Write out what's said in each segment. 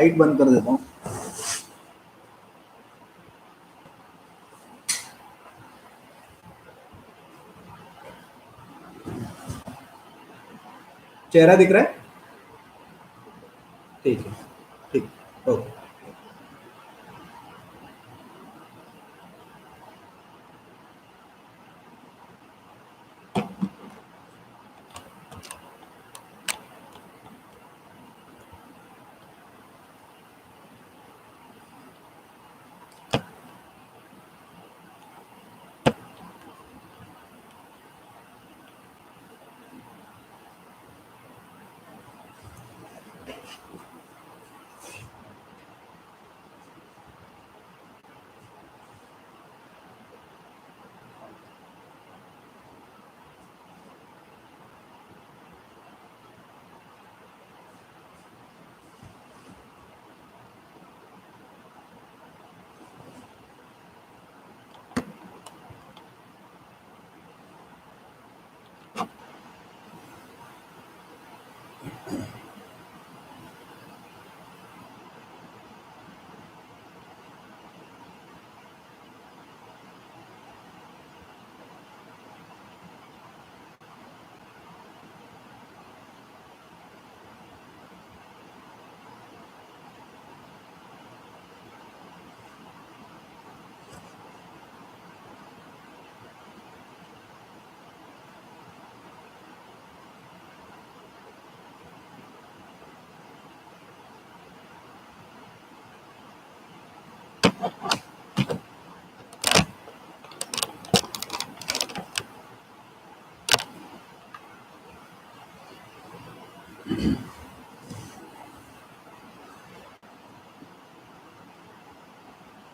Light बंद कर देता हूँ। चेहरा दिख रहा है? ठीक है। ठीक। Okay.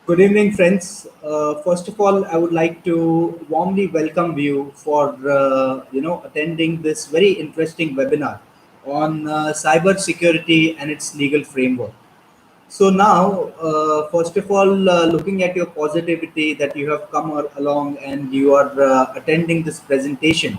Good evening, friends. First of all, I would like to warmly welcome you for attending this very interesting webinar on cyber security and its legal framework. So now, first of all, looking at your positivity that you have come along and you are attending this presentation,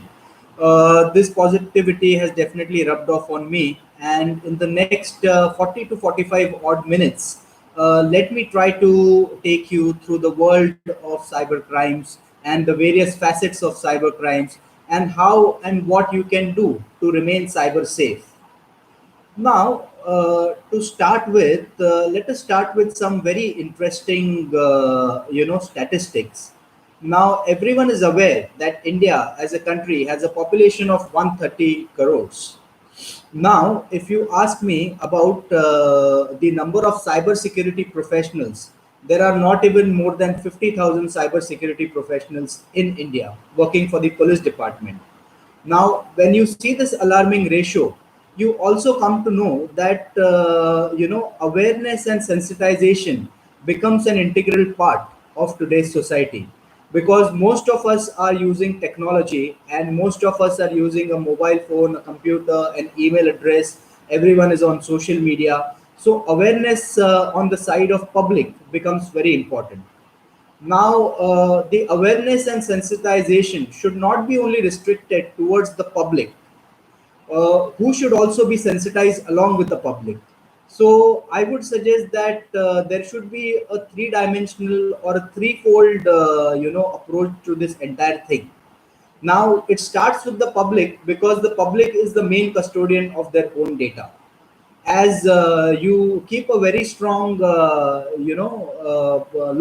this positivity has definitely rubbed off on me. And in the next 40 to 45 odd minutes, let me try to take you through the world of cyber crimes and the various facets of cyber crimes and how and what you can do to remain cyber safe. Now, to start with, let us start with some very interesting, statistics. Now, everyone is aware that India, as a country, has a population of 130 crores. Now, if you ask me about the number of cybersecurity professionals, there are not even more than 50,000 cybersecurity professionals in India working for the police department. Now, when you see this alarming ratio, you also come to know that awareness and sensitization becomes an integral part of today's society, because most of us are using technology and most of us are using a mobile phone, a computer, an email address. Everyone is on social media. So awareness on the side of public becomes very important. Now, the awareness and sensitization should not be only restricted towards the public, who should also be sensitized along with the public. So, I would suggest that there should be a three-dimensional or a threefold, approach to this entire thing. Now, it starts with the public because the public is the main custodian of their own data. As you keep a very strong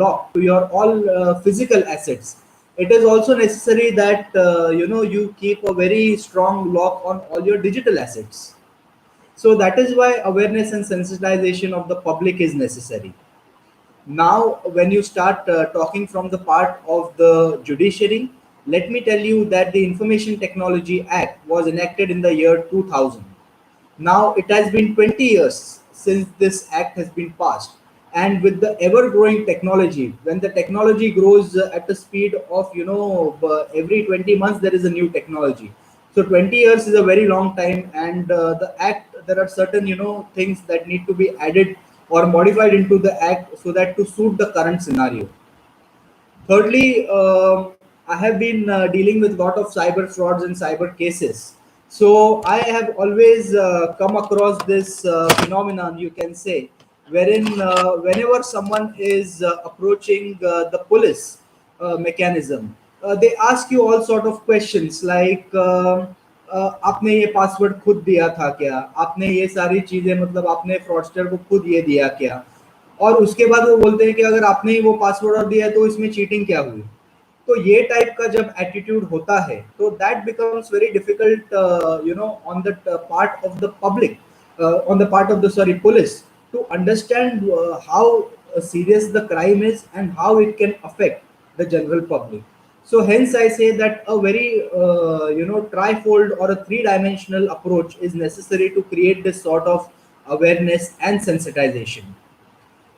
lock to your all physical assets, it is also necessary that you keep a very strong lock on all your digital assets. So that is why awareness and sensitization of the public is necessary. Now, when you start talking from the part of the judiciary, let me tell you that the Information Technology Act was enacted in the year 2000. Now it has been 20 years since this act has been passed. And with the ever growing technology, when the technology grows at a speed of, every 20 months, there is a new technology. So 20 years is a very long time. And the act, there are certain, things that need to be added or modified into the act so that to suit the current scenario. Thirdly, I have been dealing with a lot of cyber frauds and cyber cases. So I have always come across this phenomenon, you can say, wherein whenever someone is approaching the police mechanism, they ask you all sort of questions like आपने ये password खुद दिया था क्या, आपने ये सारी चीजें मतलब आपने फ्रॉडस्टर को खुद ये दिया क्या, और उसके बाद वो बोलते हैं कि अगर आपने ही वो पासवर्ड और दिया है तो इसमें चीटिंग क्या हुई। तो ये टाइप का जब एटीट्यूड होता है तो that becomes very difficult on the part of the public, on the part of the sorry police, to understand how serious the crime is and how it can affect the general public. So hence I say that a very trifold or a three-dimensional approach is necessary to create this sort of awareness and sensitization.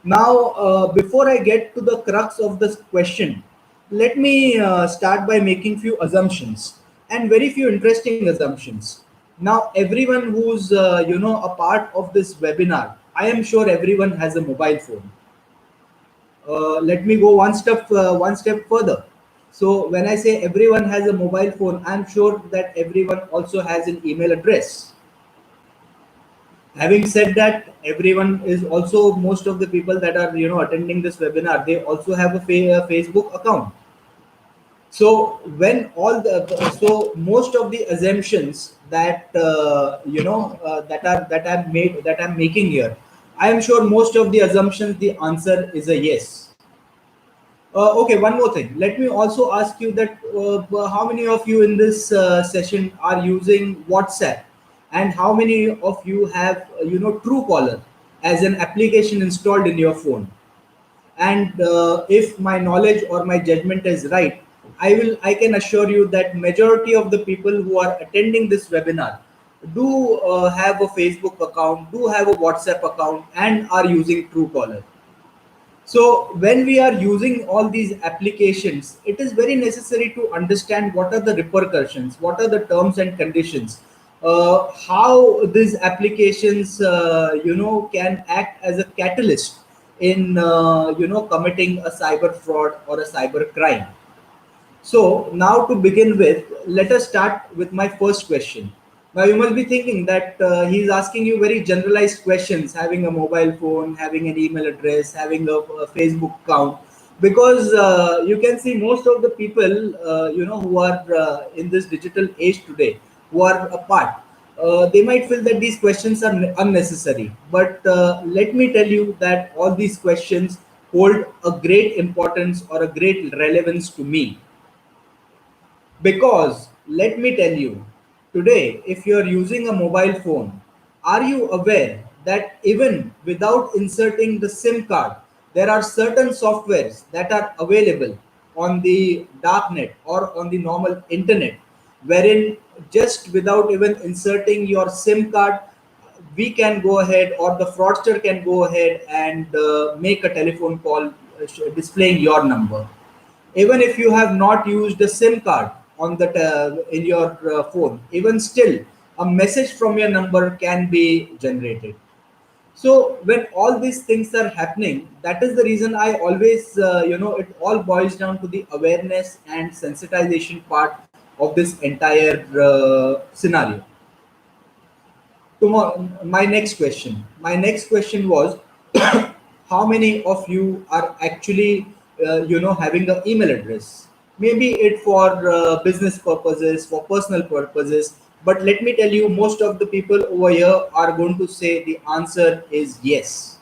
Now, before I get to the crux of this question, let me start by making few assumptions and very few interesting assumptions. Now, everyone who's a part of this webinar, I am sure everyone has a mobile phone. Let me go one step further. So, when I say everyone has a mobile phone, I'm sure that everyone also has an email address. Having said that, everyone is also, most of the people that are attending this webinar, they also have a Facebook account. So when all the so most of the assumptions that that I'm making here, I am sure most of the assumptions the answer is a yes. Okay, one more thing. Let me also ask you that how many of you in this session are using WhatsApp, and how many of you have Truecaller as an application installed in your phone? And if my knowledge or my judgment is right, I can assure you that majority of the people who are attending this webinar do have a Facebook account, do have a WhatsApp account, and are using Truecaller. So when we are using all these applications, it is very necessary to understand what are the repercussions, what are the terms and conditions, how these applications, can act as a catalyst in, committing a cyber fraud or a cyber crime. So now to begin with, let us start with my first question. Now you must be thinking that he's asking you very generalized questions, having a mobile phone, having an email address, having a Facebook account, because you can see most of the people, who are in this digital age today, who are apart, they might feel that these questions are unnecessary. But let me tell you that all these questions hold a great importance or a great relevance to me. Because let me tell you, today, if you're using a mobile phone, are you aware that even without inserting the SIM card, there are certain softwares that are available on the darknet or on the normal internet, wherein just without even inserting your SIM card, we can go ahead, or the fraudster can go ahead and make a telephone call displaying your number. Even if you have not used a SIM card on the in your phone, even still a message from your number can be generated. So when all these things are happening, that is the reason I always it all boils down to the awareness and sensitization part of this entire scenario. My next question. My next question was, how many of you are actually, having an email address? Maybe it for business purposes, for personal purposes. But let me tell you, most of the people over here are going to say the answer is yes.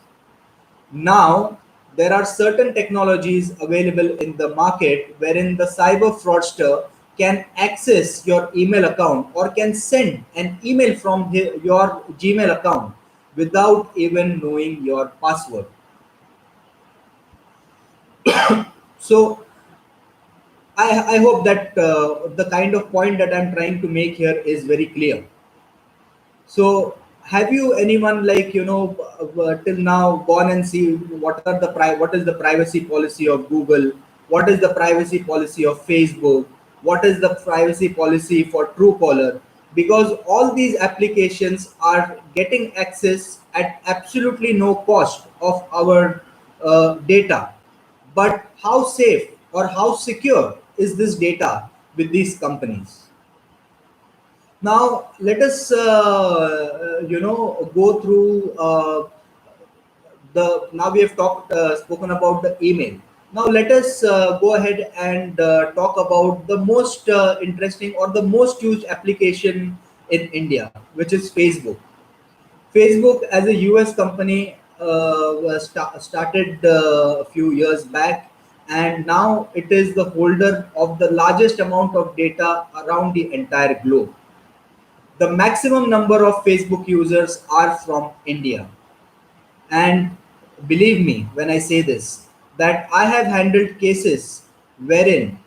Now, there are certain technologies available in the market wherein the cyber fraudster can access your email account or can send an email from your Gmail account without even knowing your password. So, I hope that the kind of point that I'm trying to make here is very clear. So, have you anyone like till now gone and see what is the privacy policy of Google? What is the privacy policy of Facebook? What is the privacy policy for Truecaller? Because all these applications are getting access at absolutely no cost of our data. But how safe or how secure is this data with these companies? Now, let us, go through the now we have talked spoken about the email. Now let us go ahead and talk about the most interesting or the most used application in India, which is Facebook. Facebook, as a US company, was started a few years back, and now it is the holder of the largest amount of data around the entire globe. The maximum number of Facebook users are from India. And believe me when I say this, that I have handled cases wherein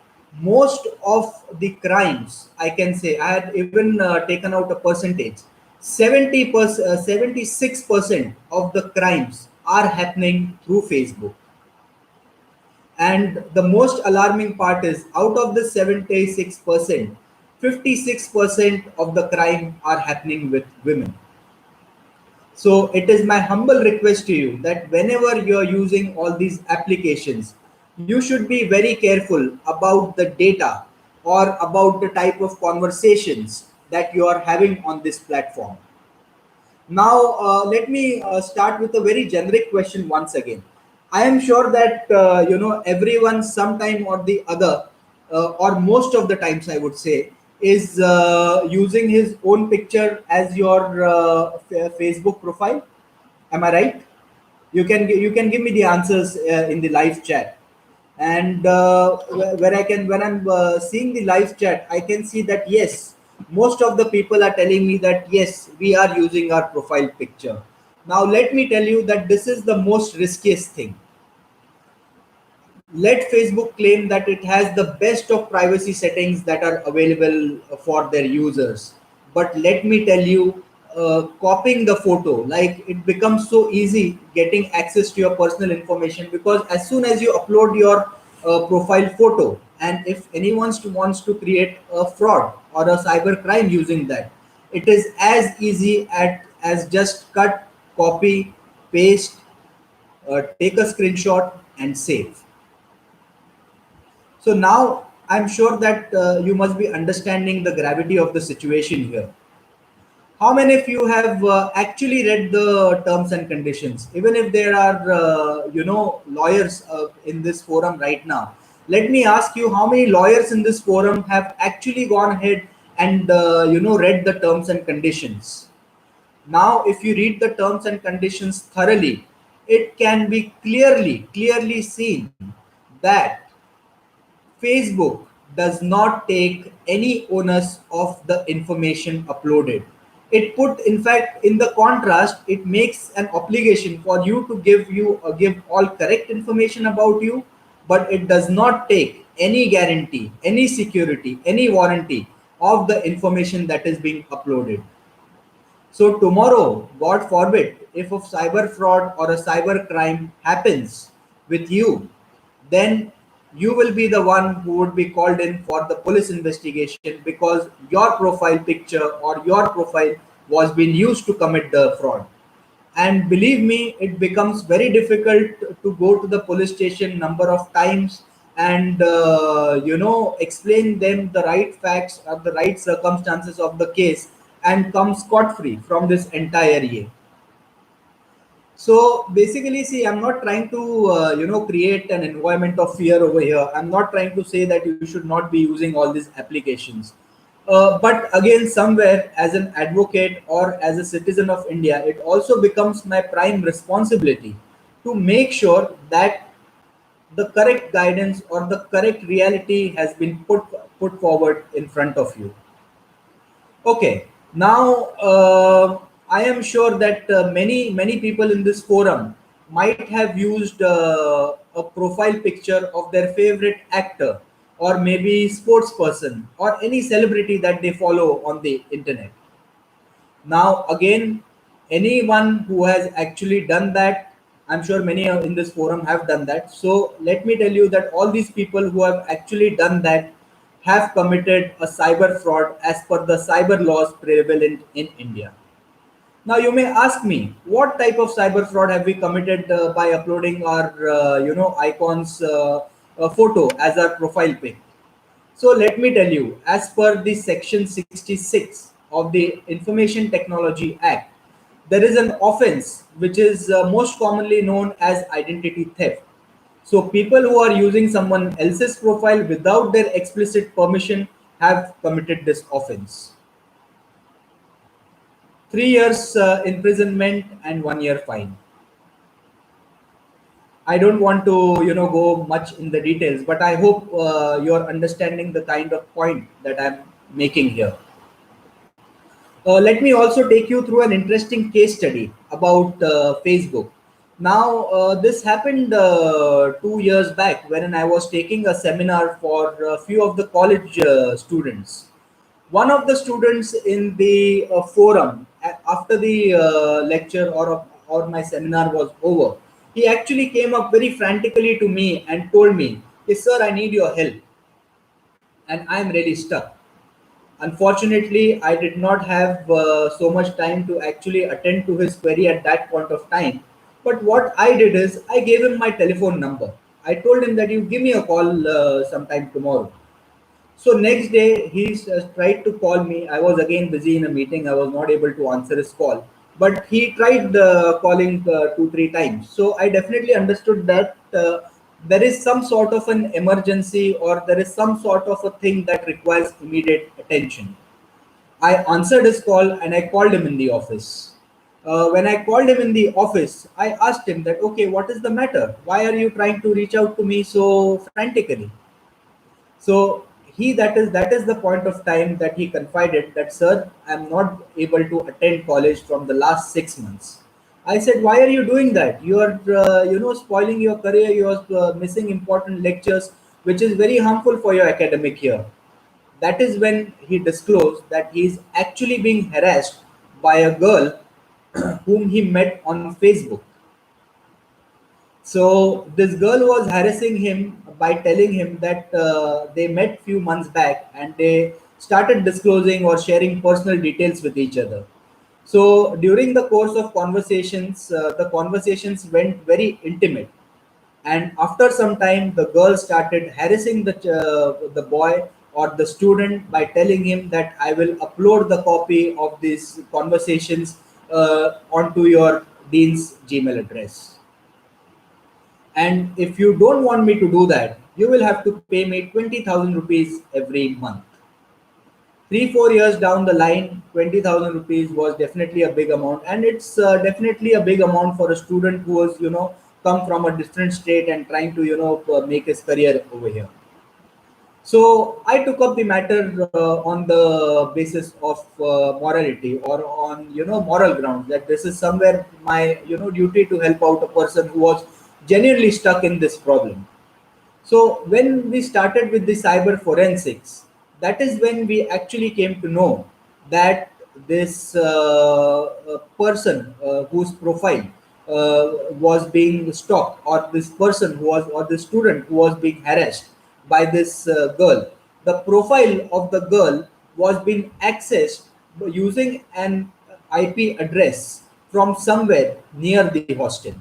most of the crimes, I can say, I had even taken out a percentage, 70%, 76% of the crimes are happening through Facebook. And the most alarming part is out of the 76%, 56% of the crime are happening with women. So it is my humble request to you that whenever you're using all these applications, you should be very careful about the data or about the type of conversations that you are having on this platform. Now, let me start with a very generic question once again. I am sure that everyone, sometime or the other, or most of the times, I would say, is using his own picture as your Facebook profile. Am I right? You can give me the answers in the live chat, and where I can when I'm seeing the live chat, I can see that yes, most of the people are telling me that yes, we are using our profile picture. Now let me tell you that this is the most riskiest thing. Let Facebook claim that it has the best of privacy settings that are available for their users. But let me tell you, copying the photo, like it becomes so easy getting access to your personal information, because as soon as you upload your profile photo, and if anyone wants to create a fraud or a cyber crime using that, it is as easy as just cut, copy, paste, take a screenshot, and save. So now I'm sure that you must be understanding the gravity of the situation here. How many of you have actually read the terms and conditions? Even if there are, lawyers in this forum right now, let me ask you, how many lawyers in this forum have actually gone ahead and, read the terms and conditions? Now, if you read the terms and conditions thoroughly, it can be clearly seen that Facebook does not take any onus of the information uploaded. It put, in fact, in the contrast, it makes an obligation for you to give all correct information about you, but it does not take any guarantee, any security, any warranty of the information that is being uploaded. So tomorrow, God forbid, if a cyber fraud or a cyber crime happens with you, then you will be the one who would be called in for the police investigation, because your profile picture or your profile was being used to commit the fraud. And believe me, it becomes very difficult to go to the police station number of times and explain them the right facts or the right circumstances of the case and come scot free from this entire year. So basically, see, I'm not trying to create an environment of fear over here. I'm not trying to say that you should not be using all these applications. But again, somewhere as an advocate or as a citizen of India, it also becomes my prime responsibility to make sure that the correct guidance or the correct reality has been put forward in front of you. Okay, now I am sure that many people in this forum might have used a profile picture of their favorite actor or maybe sports person or any celebrity that they follow on the internet. Now, again, anyone who has actually done that, I'm sure many in this forum have done that. So, let me tell you that all these people who have actually done that have committed a cyber fraud as per the cyber laws prevalent in India. Now, you may ask me, what type of cyber fraud have we committed by uploading our, icons photo as our profile pic? So let me tell you, as per the section 66 of the Information Technology Act, There is an offense which is most commonly known as identity theft. So people who are using someone else's profile without their explicit permission have committed this offense. 3 years imprisonment and 1 year fine. I don't want to go much in the details, but I hope you're understanding the kind of point that I'm making here. Let me also take you through an interesting case study about Facebook. Now, this happened 2 years back when I was taking a seminar for a few of the college students. One of the students in the forum, after the lecture or my seminar was over, he actually came up very frantically to me and told me, "Yes, sir, I need your help, and I'm really stuck." Unfortunately, I did not have so much time to actually attend to his query at that point of time. But what I did is I gave him my telephone number. I told him that you give me a call sometime tomorrow. So next day he tried to call me. I was again busy in a meeting. I was not able to answer his call. But he tried calling 2 3 times. So I definitely understood that there is some sort of an emergency or there is some sort of a thing that requires immediate attention. I answered his call and I called him in the office. When I called him in the office, I asked him that, okay, what is the matter? Why are you trying to reach out to me so frantically? So that is the point of time that he confided that, sir, I'm not able to attend college from the last 6 months. I said, why are you doing that? You are spoiling your career. You are missing important lectures, which is very harmful for your academic year. That is when he disclosed that he is actually being harassed by a girl whom he met on Facebook. So this girl was harassing him by telling him that they met few months back and they started disclosing or sharing personal details with each other. So during the course of conversations, the conversations went very intimate, and after some time, the girl started harassing the boy or the student by telling him that I will upload the copy of these conversations onto your dean's Gmail address. And if you don't want me to do that, you will have to pay me 20,000 rupees every month. 3 4 years down the line, 20,000 rupees was definitely a big amount, and it's definitely a big amount for a student who was come from a different state and trying to make his career over here. So I took up the matter on the basis of morality, or on moral grounds, that this is somewhere my duty to help out a person who was genuinely stuck in this problem. So when we started with the cyber forensics, that is when we actually came to know that this person whose profile was being stalked, or this person who was, or this student who was being harassed by this girl, the profile of the girl was being accessed using an IP address from somewhere near the hostel.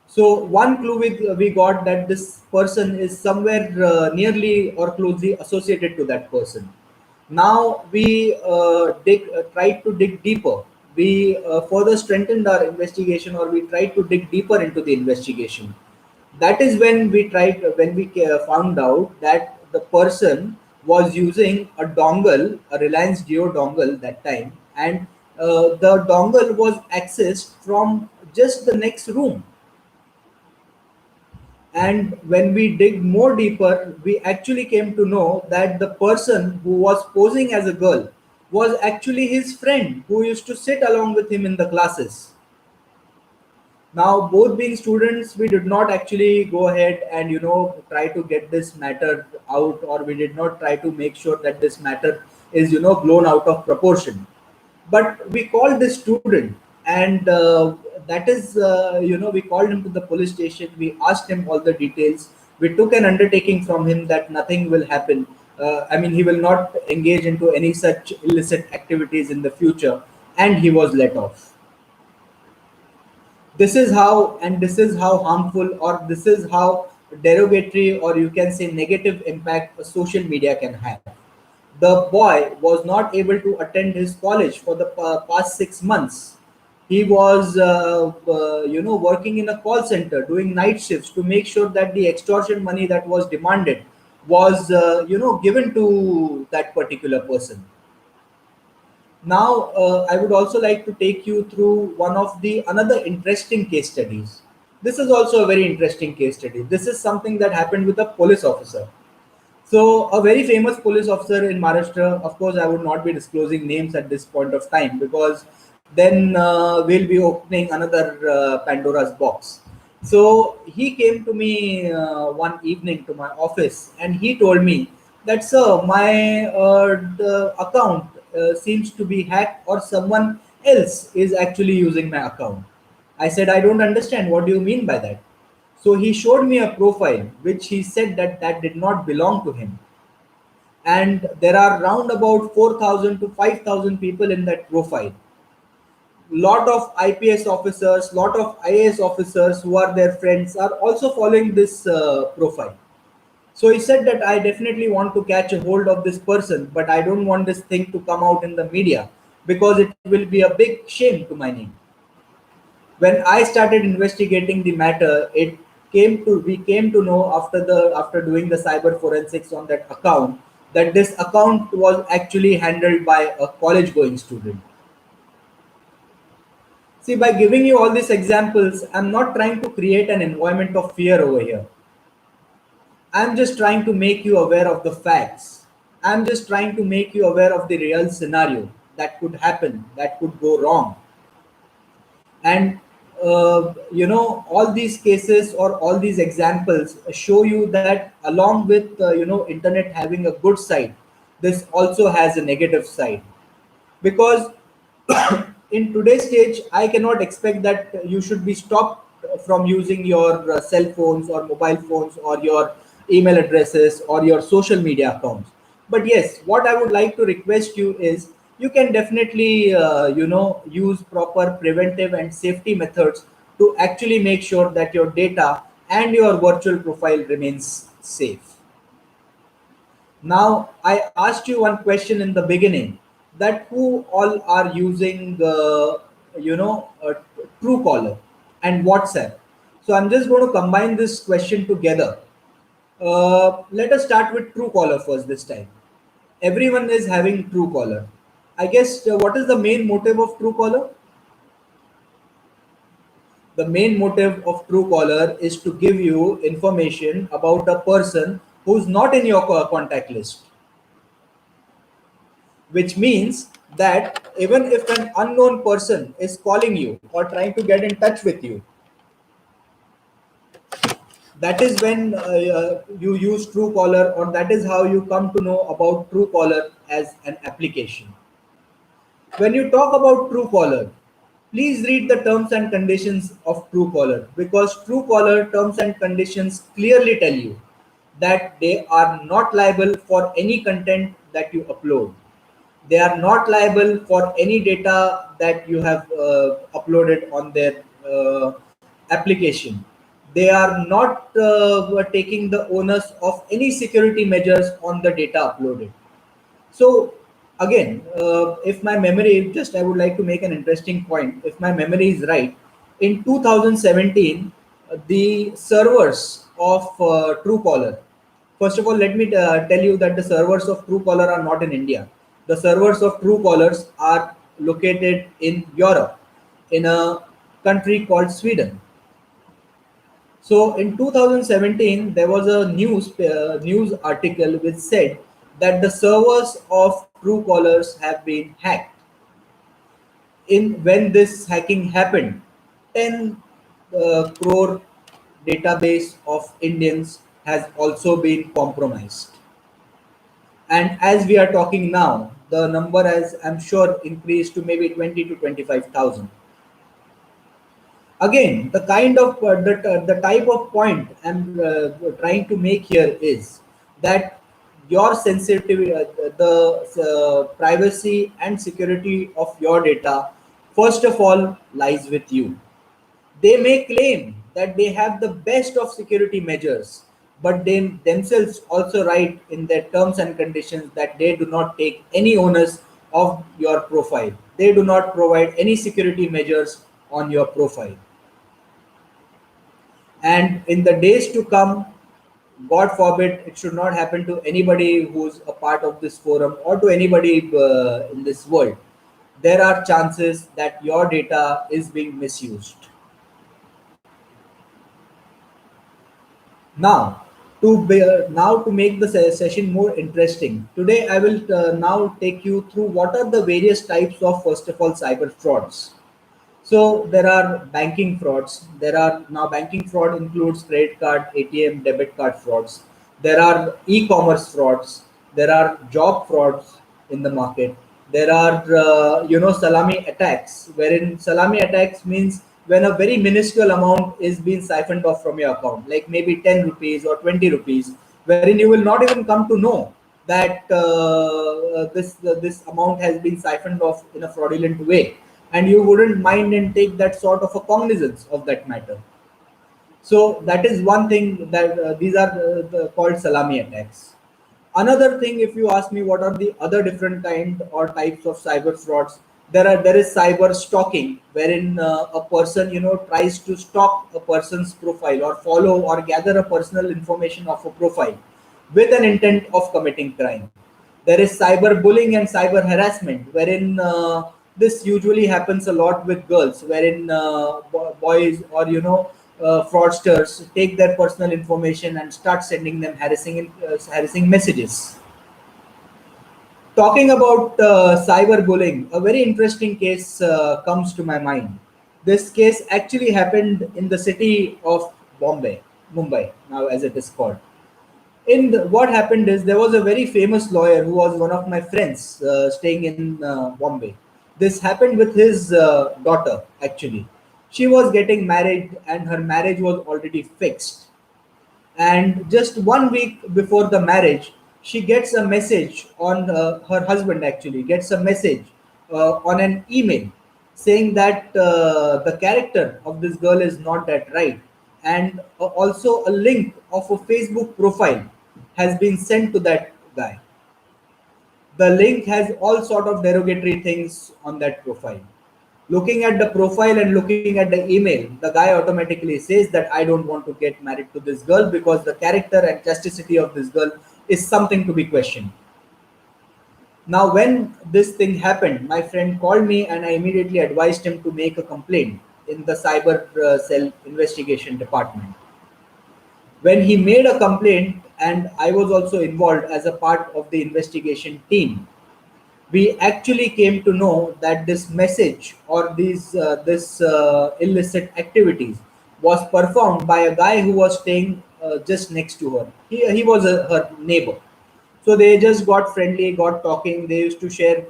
So one clue we got that this person is somewhere nearly or closely associated to that person. Now we tried to dig deeper. We further strengthened our investigation, or we tried to dig deeper into the investigation. That is when we found out that the person was using a dongle, a Reliance Jio dongle that time, and the dongle was accessed from just the next room. And when we dig more deeper, we actually came to know that the person who was posing as a girl was actually his friend who used to sit along with him in the classes. Now, both being students, we did not actually go ahead and try to get this matter out, or we did not try to make sure that this matter is blown out of proportion. But we called this student, and that is we called him to the police station. We asked him all the details. We took an undertaking from him that nothing will happen. I mean, he will not engage into any such illicit activities in the future, and he was let off. This is how harmful, or this is how derogatory, or you can say negative impact a social media can have. The boy was not able to attend his college for the past 6 months. He was working in a call center doing night shifts to make sure that the extortion money that was demanded was given to that particular person. Now, I would also like to take you through one of the another interesting case studies. This is also a very interesting case study. This is something that happened with a police officer. So, a very famous police officer in Maharashtra, of course, I would not be disclosing names at this point of time because then we'll be opening another Pandora's box. So, he came to me one evening to my office and he told me that, sir, my the account seems to be hacked or someone else is actually using my account. I said, I don't understand. What do you mean by that? So he showed me a profile which he said that did not belong to him. And there are round about 4,000 to 5,000 people in that profile. Lot of IPS officers, lot of IAS officers who are their friends are also following this profile. So he said that I definitely want to catch a hold of this person, but I don't want this thing to come out in the media because it will be a big shame to my name. When I started investigating the matter, it came to we came to know after doing the cyber forensics on that account that this account was actually handled by a college going student. See, by giving you all these examples, I'm not trying to create an environment of fear over here. I'm just trying to make you aware of the facts. I'm just trying to make you aware of the real scenario that could happen, that could go wrong. And all these cases or all these examples show you that along with internet having a good side, this also has a negative side. Because in today's stage I cannot expect that you should be stopped from using your cell phones or mobile phones or your email addresses or your social media accounts. But yes, what I would like to request you is you can definitely use proper preventive and safety methods to actually make sure that your data and your virtual profile remains safe. Now, I asked you one question in the beginning that who all are using Truecaller and WhatsApp. So I'm just going to combine this question together. Let us start with Truecaller first this time. Everyone is having Truecaller. I guess what is the main motive of Truecaller? The main motive of Truecaller is to give you information about a person who's not in your contact list, which means that even if an unknown person is calling you or trying to get in touch with you, that is when you use Truecaller, or that is how you come to know about Truecaller as an application. When you talk about Truecaller, please read the terms and conditions of Truecaller, because Truecaller terms and conditions clearly tell you that they are not liable for any content that you upload. They are not liable for any data that you have uploaded on their application. They are not taking the onus of any security measures on the data uploaded. So again, if my memory, just I would like to make an interesting point. If my memory is right, in 2017, the servers of Truecaller. First of all, let me tell you that the servers of Truecaller are not in India. The servers of Truecallers are located in Europe, in a country called Sweden. So in 2017, there was a news article which said that the servers of Truecallers have been hacked. In when this hacking happened, 10 crore database of Indians has also been compromised. And as we are talking now, the number has, I'm sure, increased to maybe 20 to 25,000. Again, the kind of the type of point I'm trying to make here is that your sensitivity, the privacy and security of your data, first of all, lies with you. They may claim that they have the best of security measures, but they themselves also write in their terms and conditions that they do not take any onus of your profile. They do not provide any security measures on your profile. And in the days to come, God forbid, it should not happen to anybody who's a part of this forum or to anybody in this world. There are chances that your data is being misused. Now, to make the session more interesting, today I will now take you through what are the various types of, first of all, cyber frauds. So there are banking frauds. There are now banking fraud includes credit card, ATM, debit card frauds. There are e-commerce frauds. There are job frauds in the market. There are salami attacks, wherein salami attacks means when a very minuscule amount is being siphoned off from your account, like maybe 10 rupees or 20 rupees, wherein you will not even come to know that this amount has been siphoned off in a fraudulent way, and you wouldn't mind and take that sort of a cognizance of that matter. So that is one thing that these are called salami attacks. Another thing, if you ask me, what are the other different kind or types of cyber frauds? There is cyber stalking, wherein a person tries to stalk a person's profile or follow or gather a personal information of a profile with an intent of committing crime. There is cyber bullying and cyber harassment, wherein this usually happens a lot with girls, wherein boys or fraudsters take their personal information and start sending them harassing messages. Talking about cyberbullying, a very interesting case comes to my mind. This case actually happened in the city of Bombay, Mumbai, now as it is called. What happened is there was a very famous lawyer who was one of my friends staying in Bombay. This happened with his daughter, actually. She was getting married and her marriage was already fixed, and just 1 week before the marriage she gets a message on her husband actually gets a message on an email saying that the character of this girl is not that right, and also a link of a Facebook profile has been sent to that guy. The link has all sort of derogatory things on that profile. Looking at the profile and looking at the email, the guy automatically says that I don't want to get married to this girl because the character and chastity of this girl is something to be questioned. Now, when this thing happened, my friend called me and I immediately advised him to make a complaint in the cyber cell investigation department. When he made a complaint, and I was also involved as a part of the investigation team, we actually came to know that this message or these this illicit activities was performed by a guy who was staying just next to her. He was her neighbor. So they just got friendly, got talking. They used to share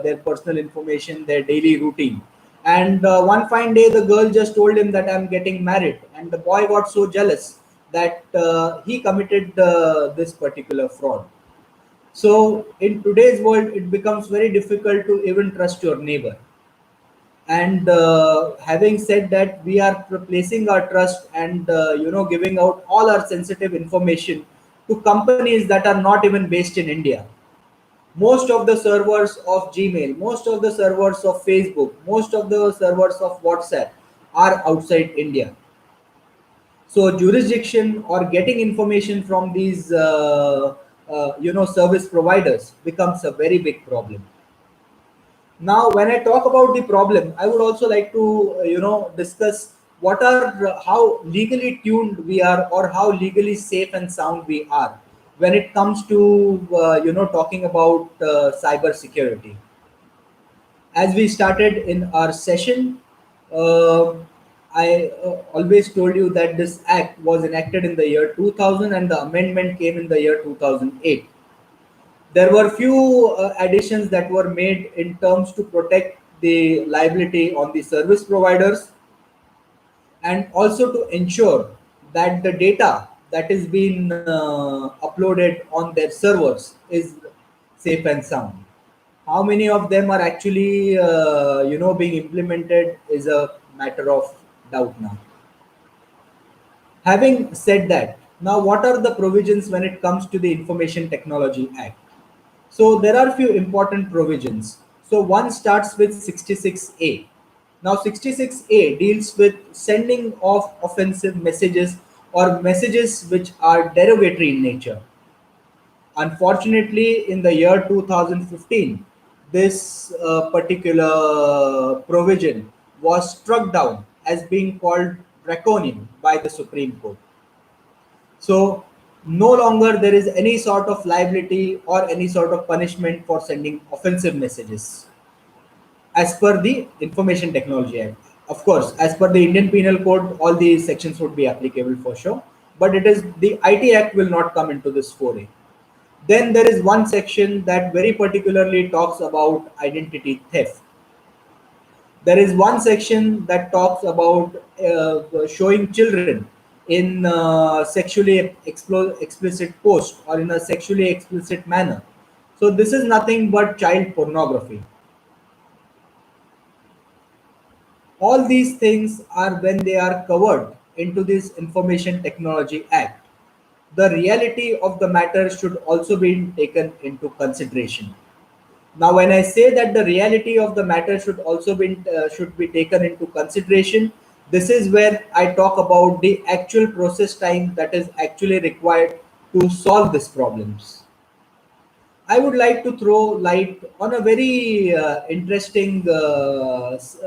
their personal information, their daily routine. And one fine day, the girl just told him that I'm getting married. And the boy got so jealous that he committed this particular fraud. So in today's world, it becomes very difficult to even trust your neighbor. And having said that, we are placing our trust and giving out all our sensitive information to companies that are not even based in India. Most of the servers of Gmail, most of the servers of Facebook, most of the servers of WhatsApp are outside India. So jurisdiction or getting information from these service providers becomes a very big problem. Now when I talk about the problem, I would also like to discuss what are how legally tuned we are or how legally safe and sound we are when it comes to talking about cyber security. As we started in our session, uh, I always told you that this act was enacted in the year 2000 and the amendment came in the year 2008. There were few additions that were made in terms to protect the liability on the service providers and also to ensure that the data that is being uploaded on their servers is safe and sound. How many of them are actually being implemented is a matter of doubt now. Having said that, now what are the provisions when it comes to the Information Technology Act? So there are few important provisions. So one starts with 66A. Now 66A deals with sending of offensive messages or messages which are derogatory in nature. Unfortunately, in the year 2015, this particular provision was struck down as being called draconian by the Supreme Court. So no longer there is any sort of liability or any sort of punishment for sending offensive messages as per the Information Technology Act. Of course, as per the Indian Penal Code, all these sections would be applicable for sure. But it is the IT Act will not come into this foray. Then there is one section that very particularly talks about identity theft. There is one section that talks about showing children in sexually explicit post or in a sexually explicit manner. So this is nothing but child pornography. All these things are when they are covered into this Information Technology Act. The reality of the matter should also be taken into consideration. Now, when I say that the reality of the matter should be taken into consideration, this is where I talk about the actual process time that is actually required to solve these problems. I would like to throw light on a very interesting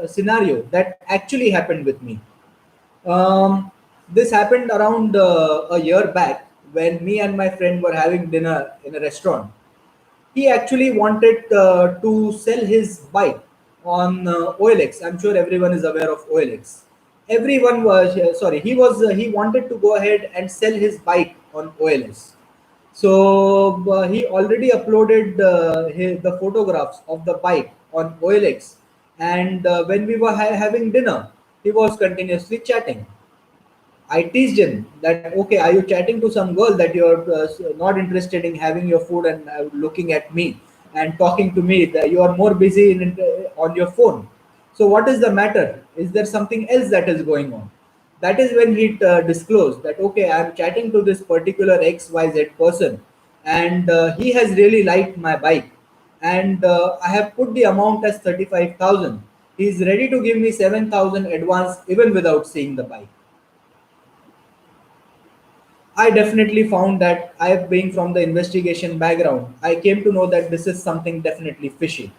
scenario that actually happened with me. This happened around a year back when me and my friend were having dinner in a restaurant. He actually wanted to sell his bike on OLX. I'm sure everyone is aware of OLX. Everyone was sorry. He wanted to go ahead and sell his bike on OLX. So he already uploaded the photographs of the bike on OLX, and when we were having dinner, he was continuously chatting. I teased him that, okay, are you chatting to some girl that you're not interested in having your food and looking at me and talking to me? That you are more busy on your phone. So what is the matter? Is there something else that is going on? That is when he disclosed that, okay, I'm chatting to this particular XYZ person, and he has really liked my bike, and I have put the amount as 35,000. He is ready to give me 7,000 advance even without seeing the bike. I definitely found that I, being from the investigation background, I came to know that this is something definitely fishy.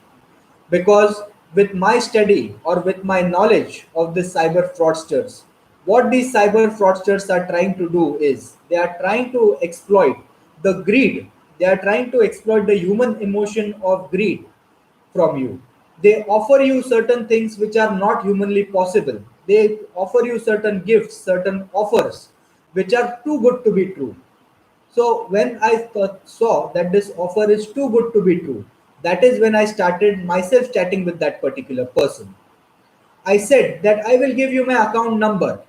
Because with my study or with my knowledge of the cyber fraudsters, what these cyber fraudsters are trying to do is they are trying to exploit the greed. They are trying to exploit the human emotion of greed from you. They offer you certain things which are not humanly possible. They offer you certain gifts, certain offers, which are too good to be true. So when I saw that this offer is too good to be true, that is when I started myself chatting with that particular person. I said that I will give you my account number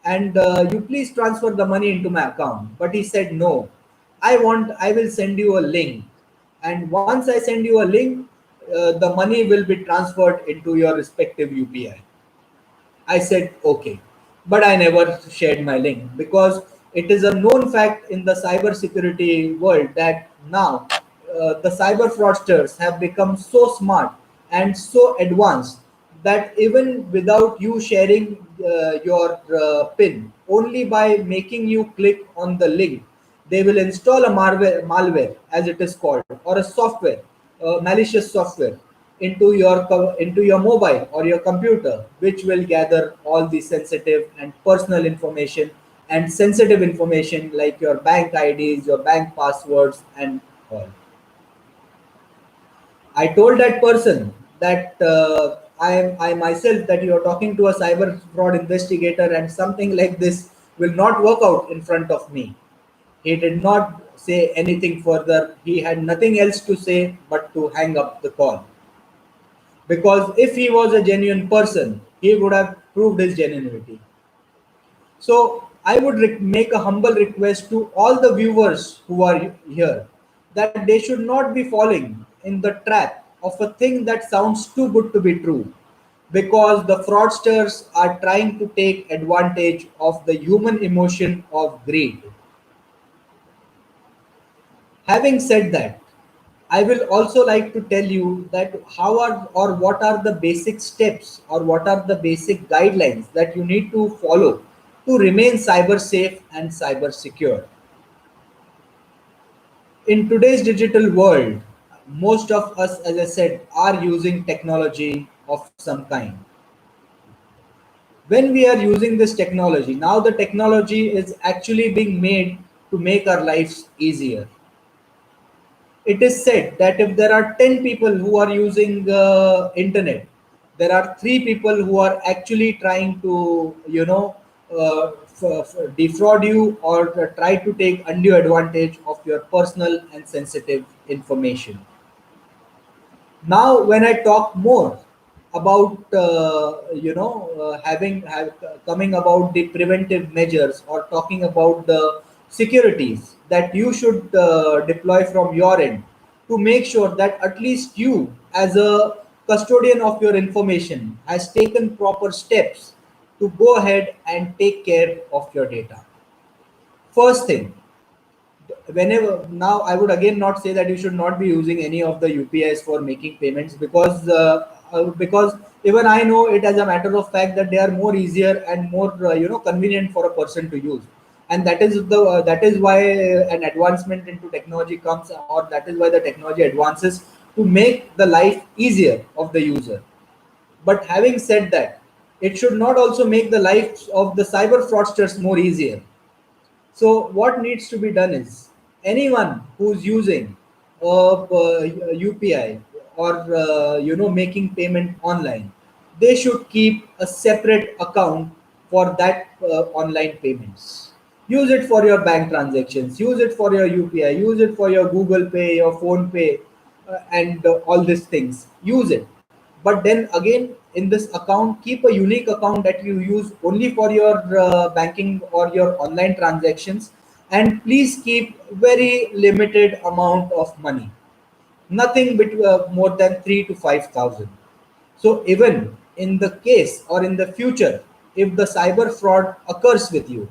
and you please transfer the money into my account. But he said no. I will send you a link, and once I send you a link, the money will be transferred into your respective UPI. I said okay, but I never shared my link because it is a known fact in the cybersecurity world that now the cyber fraudsters have become so smart and so advanced that even without you sharing your PIN, only by making you click on the link, they will install a malware as it is called, or a software, malicious software into your mobile or your computer, which will gather all the sensitive and personal information and sensitive information like your bank IDs, your bank passwords, and all. I told that person that I myself that you are talking to a cyber fraud investigator and something like this will not work out in front of me. He did not say anything further. He had nothing else to say but to hang up the call. Because if he was a genuine person, he would have proved his genuinity. So I would make a humble request to all the viewers who are here that they should not be falling in the trap of a thing that sounds too good to be true, because the fraudsters are trying to take advantage of the human emotion of greed. Having said that, I will also like to tell you that how are or what are the basic steps or what are the basic guidelines that you need to follow to remain cyber safe and cyber secure. In today's digital world, most of us, as I said, are using technology of some kind. When we are using this technology, now the technology is actually being made to make our lives easier. It is said that if there are 10 people who are using internet, there are 3 people who are actually trying to defraud you or try to take undue advantage of your personal and sensitive information. Now when I talk more about coming about the preventive measures or talking about the securities that you should deploy from your end to make sure that at least you as a custodian of your information has taken proper steps to go ahead and take care of your data. First thing, whenever now I would again not say that you should not be using any of the UPIs for making payments, because even I know it as a matter of fact that they are more easier and more convenient for a person to use, and that is why an advancement into technology comes, or that is why the technology advances to make the life easier of the user. But having said that, it should not also make the lives of the cyber fraudsters more easier. So what needs to be done is anyone who's using UPI or making payment online, they should keep a separate account for that online payments. Use it for your bank transactions. Use it for your UPI. Use it for your Google Pay, your Phone Pay, and all these things. Use it, but then again in this account keep a unique account that you use only for your banking or your online transactions, and please keep very limited amount of money, nothing between more than 3 to 5,000. So even in the case or in the future, if the cyber fraud occurs with you,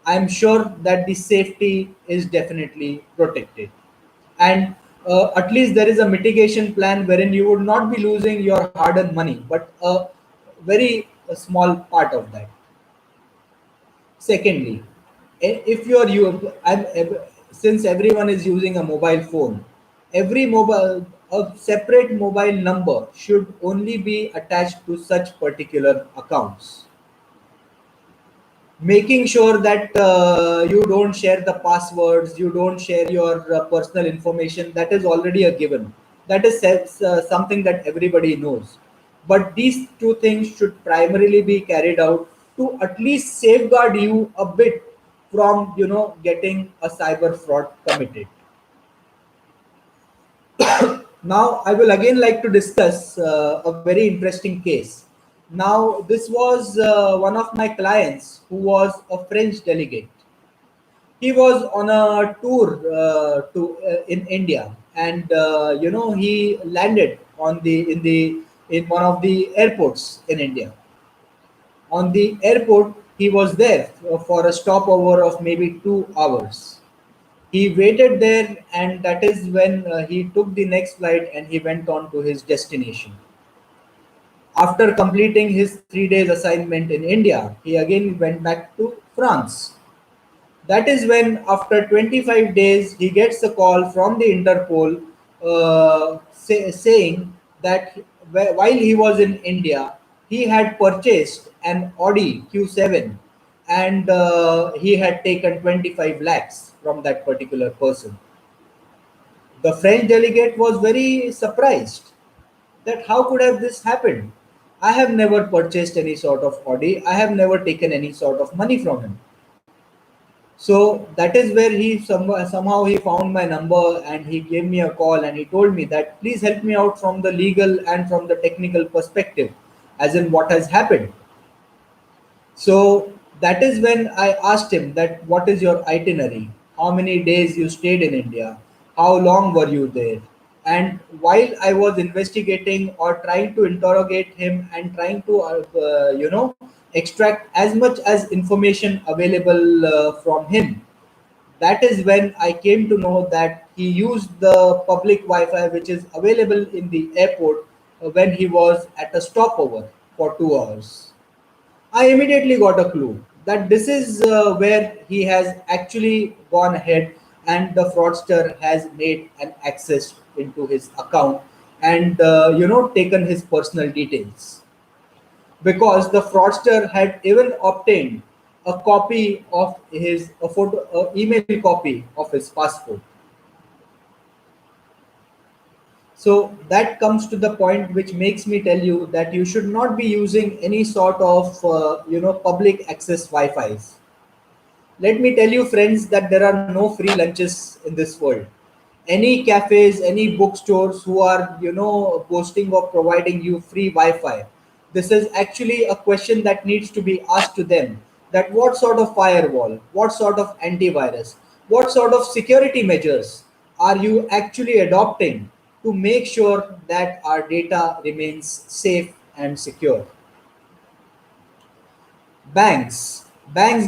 I'm sure that the safety is definitely protected. And at least there is a mitigation plan wherein you would not be losing your hard-earned money, but a very small part of that. Secondly, if you are since everyone is using a mobile phone, every mobile a separate mobile number should only be attached to such particular accounts, making sure that you don't share the passwords, you don't share your personal information. That is already a given. That is something that everybody knows. But these two things should primarily be carried out to at least safeguard you a bit from getting a cyber fraud committed. Now, I will again like to discuss a very interesting case. Now, this was one of my clients who was a French delegate. He was on a tour in India, and he landed in one of the airports in India. On the airport, he was there for a stopover of maybe 2 hours. He waited there, and that is when he took the next flight and he went on to his destination. After completing his 3 days assignment in India, he again went back to France. That is when, after 25 days, he gets a call from the Interpol saying that while he was in India, he had purchased an Audi Q7, and he had taken 25 lakhs from that particular person. The French delegate was very surprised that how could have this happened? I have never purchased any sort of Audi. I have never taken any sort of money from him. So that is where somehow he found my number and he gave me a call and he told me that please help me out from the legal and from the technical perspective, as in what has happened. So that is when I asked him that what is your itinerary? How many days you stayed in India? How long were you there? And while I was investigating or trying to interrogate him and trying to extract as much as information available from him, that is when I came to know that he used the public Wi-Fi which is available in the airport when he was at a stopover for 2 hours. I immediately got a clue that this is where he has actually gone ahead and the fraudster has made an access into his account and taken his personal details, because the fraudster had even obtained a copy of his a photo email copy of his passport. So that comes to the point which makes me tell you that you should not be using any sort of public access wi-fi's. Let me tell you, friends, that there are no free lunches in this world. Any cafes, any bookstores who are, boasting of providing you free Wi-Fi, this is actually a question that needs to be asked to them. That what sort of firewall, what sort of antivirus, what sort of security measures are you actually adopting to make sure that our data remains safe and secure? Banks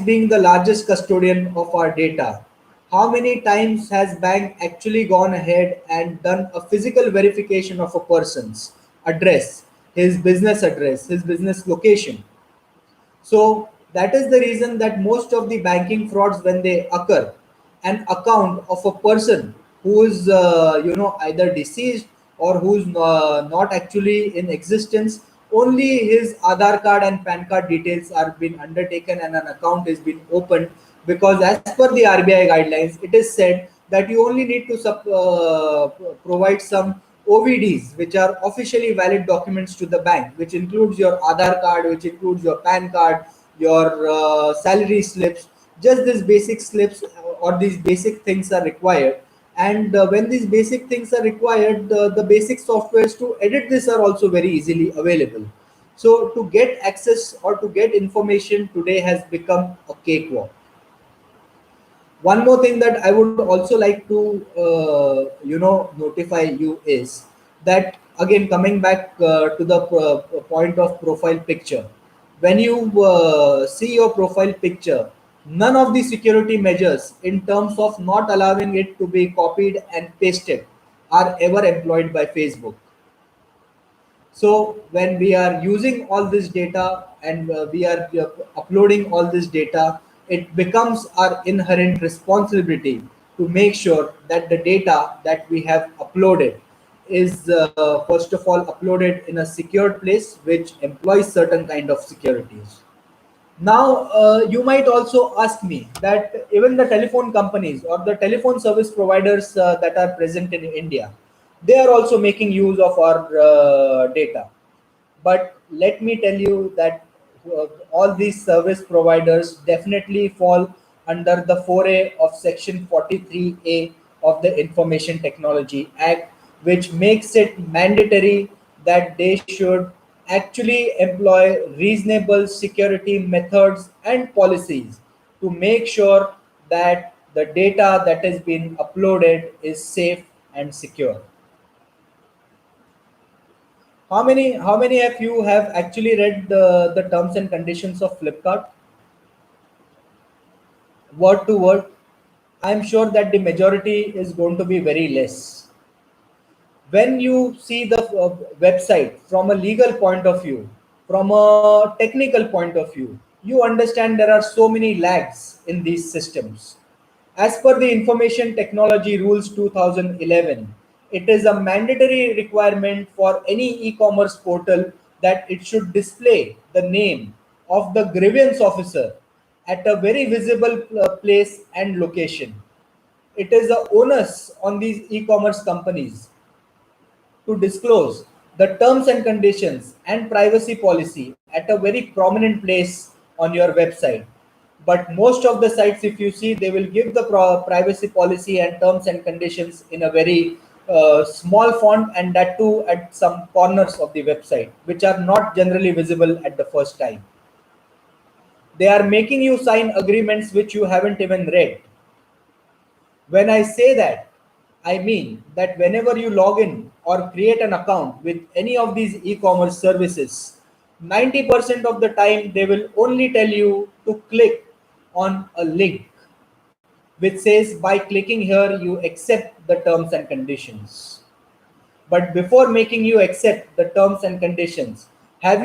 being the largest custodian of our data. How many times has bank actually gone ahead and done a physical verification of a person's address, his business location? So that is the reason that most of the banking frauds, when they occur, an account of a person who is either deceased or who's not actually in existence, only his Aadhaar card and PAN card details are being undertaken and an account is being opened, because as per the RBI guidelines, it is said that you only need to provide some OVDs, which are officially valid documents to the bank, which includes your Aadhaar card, which includes your PAN card, your salary slips. Just these basic slips or these basic things are required. And when these basic things are required, the basic softwares to edit this are also very easily available. So to get access or to get information today has become a cakewalk. One more thing that I would also like to notify you is that, again, coming back to the point of profile picture, when you see your profile picture, none of the security measures in terms of not allowing it to be copied and pasted are ever employed by Facebook. So when we are using all this data and we are uploading all this data, it becomes our inherent responsibility to make sure that the data that we have uploaded is first of all uploaded in a secured place which employs certain kind of securities. Now, you might also ask me that even the telephone companies or the telephone service providers that are present in India, they are also making use of our data. But let me tell you that all these service providers definitely fall under the foray of Section 43A of the Information Technology Act, which makes it mandatory that they should actually employ reasonable security methods and policies to make sure that the data that is being uploaded is safe and secure. How many of you have actually read the terms and conditions of Flipkart word to word? I'm sure that the majority is going to be very less. When you see the website from a legal point of view, from a technical point of view, you understand there are so many lags in these systems. As per the Information Technology Rules 2011, it is a mandatory requirement for any e-commerce portal that it should display the name of the grievance officer at a very visible place and location. It is the onus on these e-commerce companies to disclose the terms and conditions and privacy policy at a very prominent place on your website. But most of the sites, if you see, they will give the privacy policy and terms and conditions in a very small font, and that too at some corners of the website, which are not generally visible at the first time. They are making you sign agreements which you haven't even read. When I say that, I mean that whenever you log in or create an account with any of these e commerce services, 90% of the time they will only tell you to click on a link. which says by clicking here you accept the terms and conditions. But before making you accept the terms and conditions, have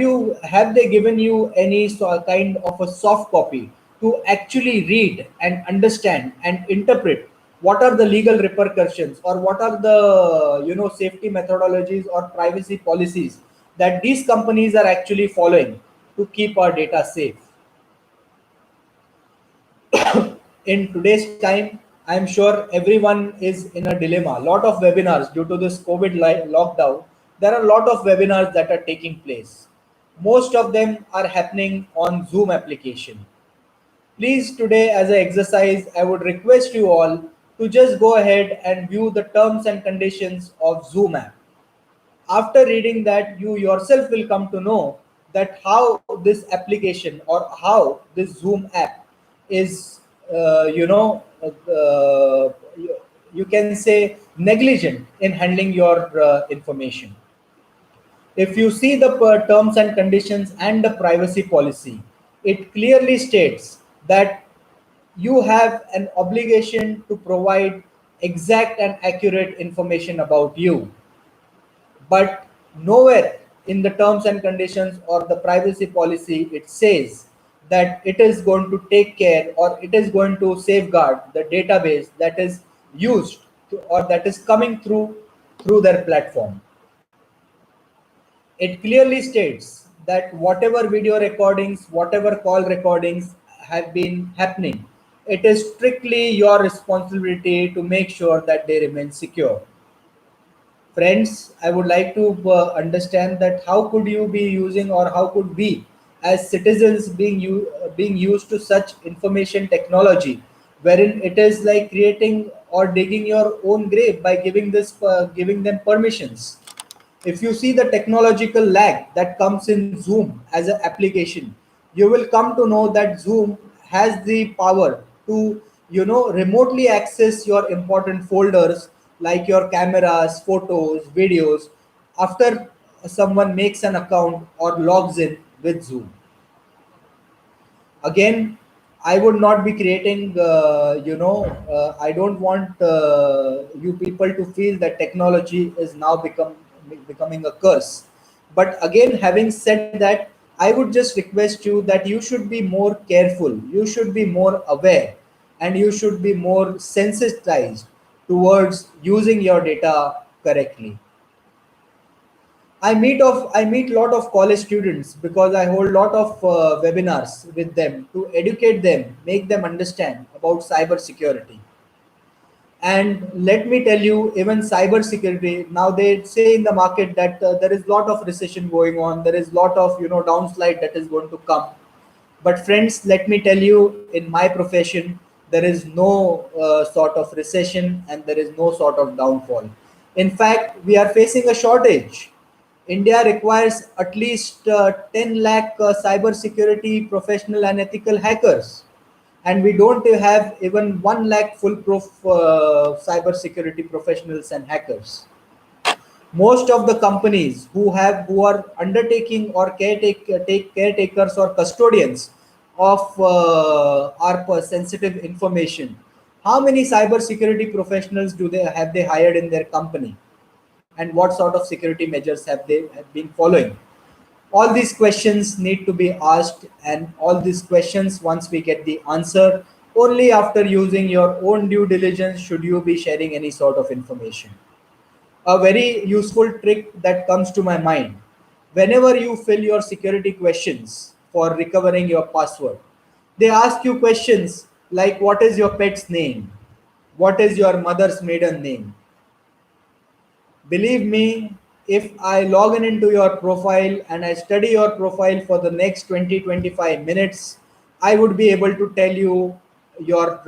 they given you any kind of a soft copy to actually read and understand and interpret what are the legal repercussions, or what are the safety methodologies or privacy policies that these companies are actually following to keep our data safe? In today's time, I'm sure everyone is in a dilemma. A lot of webinars due to this COVID lockdown. There are a lot of webinars that are taking place. Most of them are happening on Zoom application. Please, today as an exercise, I would request you all to just go ahead and view the terms and conditions of Zoom app. After reading that, you yourself will come to know that how this application or how this Zoom app is you can say negligent in handling your information. If you see the terms and conditions and the privacy policy, it clearly states that you have an obligation to provide exact and accurate information about you, but nowhere in the terms and conditions or the privacy policy it says that it is going to take care or it is going to safeguard the database that is used or that is coming through their platform. It clearly states that whatever video recordings, whatever call recordings have been happening, it is strictly your responsibility to make sure that they remain secure. Friends, I would like to understand that how could you be using, or how could we as citizens being used to such information technology, wherein it is like creating or digging your own grave by giving them permissions. If you see the technological lag that comes in Zoom as an application, you will come to know that Zoom has the power to remotely access your important folders like your cameras, photos, videos, after someone makes an account or logs in with Zoom. Again, I would not be creating I don't want you people to feel that technology is now becoming a curse. But again, having said that, I would just request you that you should be more careful, you should be more aware, and you should be more sensitized towards using your data correctly. I meet lot of college students because I hold lot of webinars with them to educate them, make them understand about cyber security. And let me tell you, even cyber security, now they say in the market that there is lot of recession going on, there is lot of downslide that is going to come. But friends, let me tell you, in my profession, there is no sort of recession and there is no sort of downfall. In fact, we are facing a shortage. India requires at least 10 lakh cyber security professional and ethical hackers. And we don't have even 1 lakh foolproof cyber security professionals and hackers. Most of the companies who are undertaking or take caretakers or custodians of our sensitive information, how many cyber security professionals do they hired in their company, and what sort of security measures have been following? All these questions need to be asked, and all these questions, once we get the answer, only after using your own due diligence should you be sharing any sort of information. A very useful trick that comes to my mind: whenever you fill your security questions for recovering your password, they ask you questions like, what is your pet's name, what is your mother's maiden name. Believe me, if I log in into your profile and I study your profile for the next 20-25 minutes, I would be able to tell you your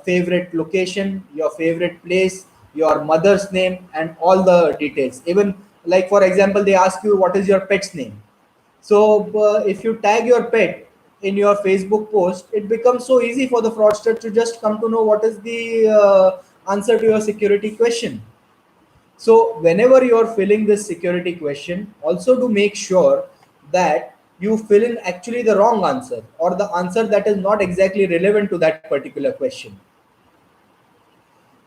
favorite location, your favorite place, your mother's name, and all the details. Even, like, for example, they ask you what is your pet's name. So if you tag your pet in your Facebook post, it becomes so easy for the fraudster to just come to know what is the answer to your security question. So whenever you're filling this security question, also to make sure that you fill in actually the wrong answer, or the answer that is not exactly relevant to that particular question.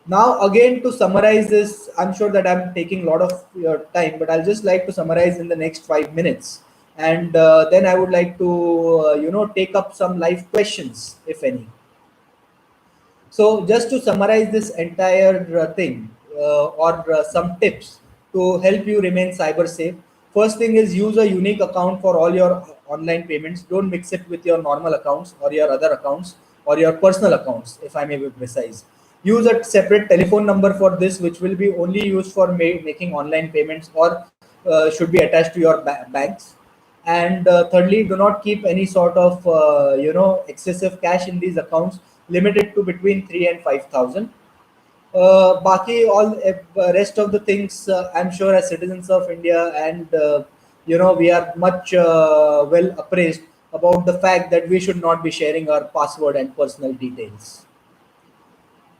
Now, again, to summarize this, I'm sure that I'm taking a lot of your time, but I'll just like to summarize in the next 5 minutes, and then I would like to, take up some live questions, if any. So, just to summarize this entire thing, or some tips to help you remain cyber safe. First thing is use a unique account for all your online payments. Don't mix it with your normal accounts or your other accounts or your personal accounts, if I may be precise. Use a separate telephone number for this, which will be only used for making online payments or should be attached to your banks. And thirdly, do not keep any sort of excessive cash in these accounts. Limited to between 3 and 5,000. Baki all rest of the things, I'm sure as citizens of India, and we are much well appraised about the fact that we should not be sharing our password and personal details.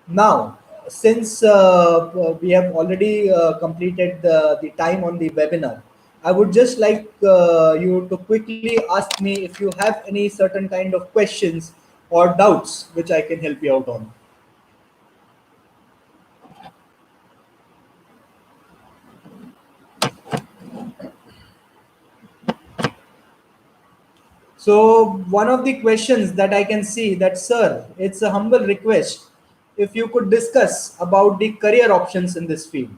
Now, since we have already completed the time on the webinar, I would just like you to quickly ask me if you have any certain kind of questions or doubts which I can help you out on. So one of the questions that I can see that, sir, it's a humble request if you could discuss about the career options in this field.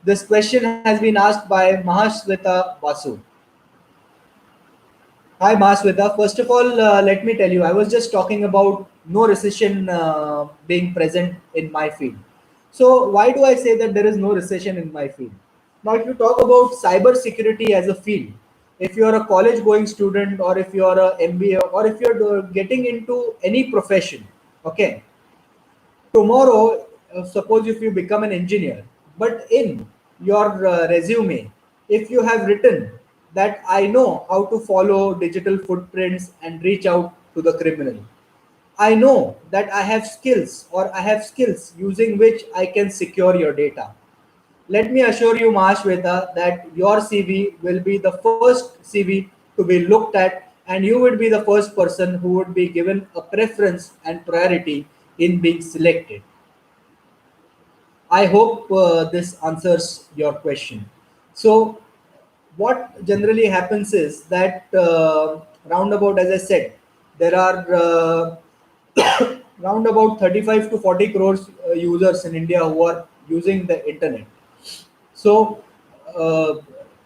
This question has been asked by Mahasweta Basu. Hi, Masweta. First of all, let me tell you, I was just talking about no recession being present in my field. So, why do I say that there is no recession in my field? Now, if you talk about cyber security as a field, if you're a college going student, or if you're a MBA, or if you're getting into any profession, okay, tomorrow, suppose if you become an engineer, but in your resume, if you have written that I know how to follow digital footprints and reach out to the criminal, I know that I have skills, or I have skills using which I can secure your data. Let me assure you, Mahashweta, that your CV will be the first CV to be looked at, and you would be the first person who would be given a preference and priority in being selected. I hope this answers your question. So, what generally happens is that roundabout, as I said, there are round about 35 to 40 crores users in India who are using the internet. So, uh,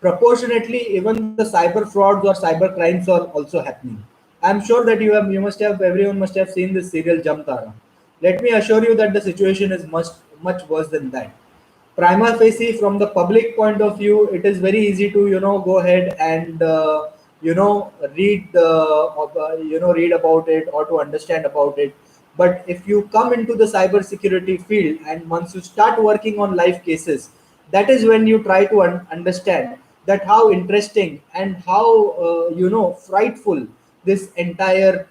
proportionately, even the cyber frauds or cyber crimes are also happening. I'm sure that everyone must have seen this serial Jamtara. Let me assure you that the situation is much worse than that. Prima facie, from the public point of view, it is very easy to go ahead and read about it or to understand about it. But if you come into the cyber security field and once you start working on live cases, that is when you try to understand that how interesting and how frightful this entire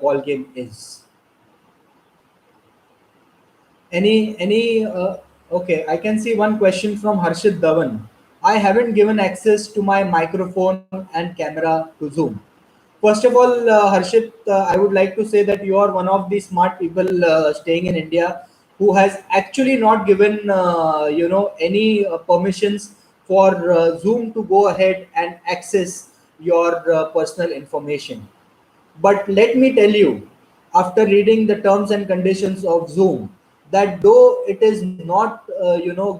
ball game is. Any okay, I can see one question from Harshit Dhawan. I haven't given access to my microphone and camera to Zoom. First of all, Harshit, I would like to say that you are one of the smart people staying in India who has actually not given any permissions for Zoom to go ahead and access your personal information. But let me tell you, after reading the terms and conditions of Zoom, that though it is not,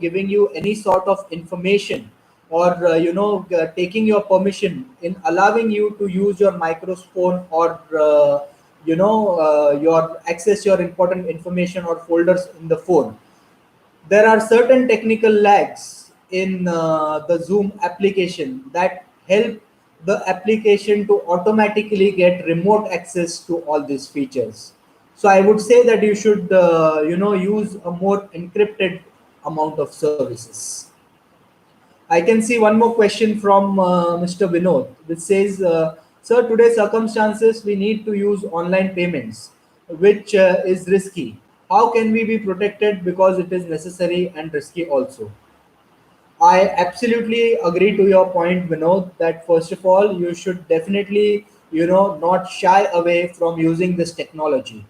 giving you any sort of information or, taking your permission in allowing you to use your microphone or, your access your important information or folders in the phone, there are certain technical lags in the Zoom application that help the application to automatically get remote access to all these features. So I would say that you should, use a more encrypted amount of services. I can see one more question from Mr. Vinod, which says, "Sir, today's circumstances, we need to use online payments, which is risky. How can we be protected because it is necessary and risky also?" I absolutely agree to your point, Vinod, that first of all, you should definitely, not shy away from using this technology,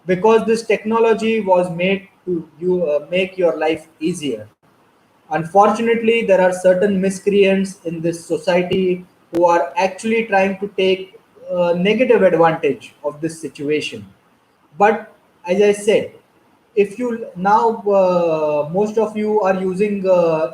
because this technology was made to make your life easier. Unfortunately, there are certain miscreants in this society who are actually trying to take negative advantage of this situation. But as I said, if you now most of you are using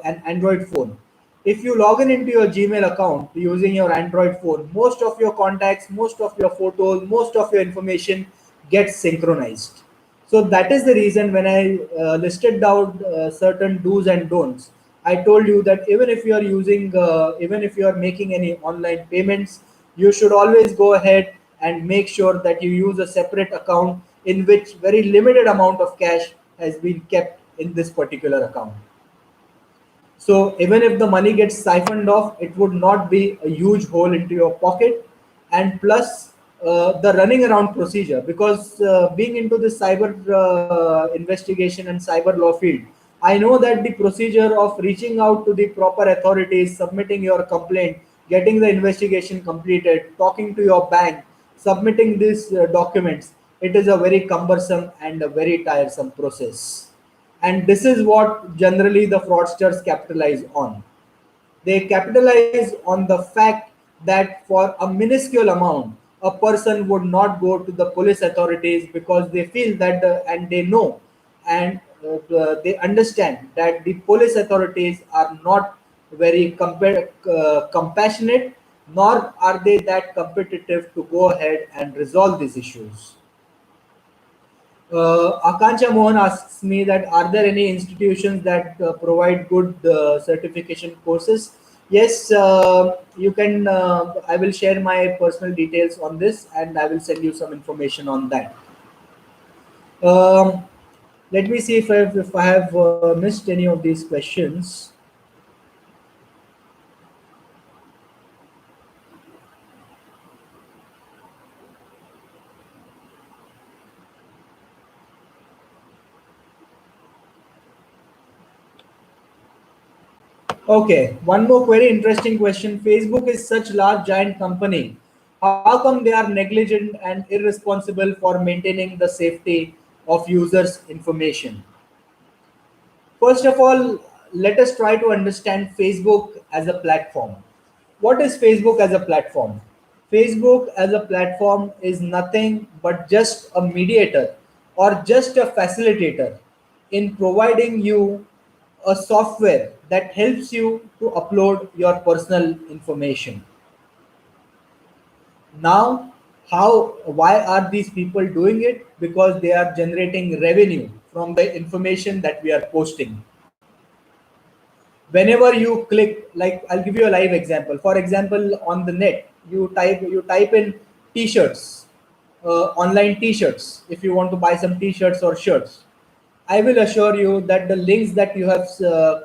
an Android phone. If you log in into your Gmail account using your Android phone, most of your contacts, most of your photos, most of your information gets synchronized. So that is the reason when I listed down certain do's and don'ts, I told you that even if you are making any online payments, you should always go ahead and make sure that you use a separate account in which very limited amount of cash has been kept in this particular account. So even if the money gets siphoned off, it would not be a huge hole into your pocket. And plus the running around procedure, because being into the cyber investigation and cyber law field, I know that the procedure of reaching out to the proper authorities, submitting your complaint, getting the investigation completed, talking to your bank, submitting these documents, it is a very cumbersome and a very tiresome process. And this is what generally the fraudsters capitalize on. They capitalize on the fact that for a minuscule amount, a person would not go to the police authorities because they feel that and they know and they understand that the police authorities are not very compassionate, nor are they that competitive to go ahead and resolve these issues. Akanksha Mohan asks me that are there any institutions that provide good certification courses? Yes, you can. I will share my personal details on this, and I will send you some information on that. Um, Let me see if I have missed any of these questions. Okay, one more very interesting question. Facebook is such large giant company. How come they are negligent and irresponsible for maintaining the safety of users' information? First of all, let us try to understand Facebook as a platform. What is Facebook as a platform? Facebook as a platform is nothing but just a mediator or just a facilitator in providing you a software that helps you to upload your personal information. Now, why are these people doing it? Because they are generating revenue from the information that we are posting. Whenever you click, like I'll give you a live example. For example, on the net, you type in t-shirts, online t-shirts. If you want to buy some t-shirts or shirts, I will assure you that the links that you have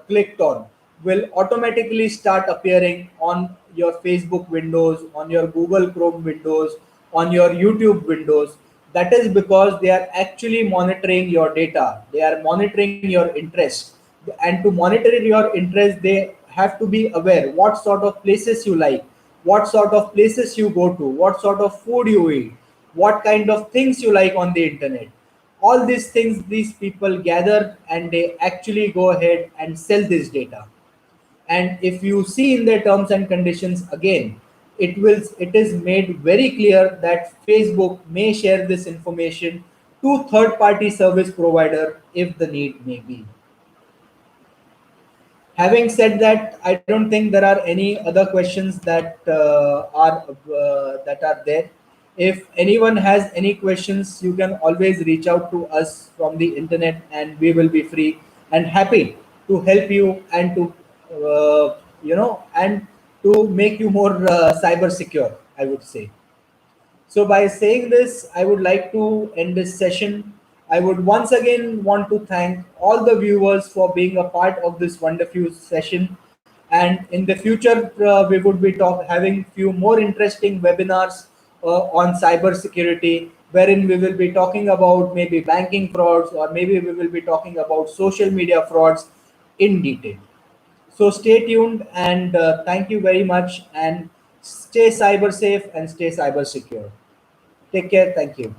clicked on will automatically start appearing on your Facebook windows, on your Google Chrome windows, on your YouTube windows. That is because they are actually monitoring your data. They are monitoring your interest. And to monitor your interest, they have to be aware what sort of places you like, what sort of places you go to, what sort of food you eat, what kind of things you like on the internet. All these things these people gather and they actually go ahead and sell this data. And if you see in the terms and conditions again, it is made very clear that Facebook may share this information to third party service provider if the need may be. Having said that, I don't think there are any other questions that are there. If anyone has any questions, you can always reach out to us from the internet, and we will be free and happy to help you and to and to make you more cyber secure, I would say. So, by saying this, I would like to end this session. I would once again want to thank all the viewers for being a part of this wonderful session. And in the future, we would be having few more interesting webinars on cyber security, wherein we will be talking about maybe banking frauds, or maybe we will be talking about social media frauds in detail. So stay tuned, and thank you very much, and stay cyber safe and stay cyber secure. Take care. Thank you.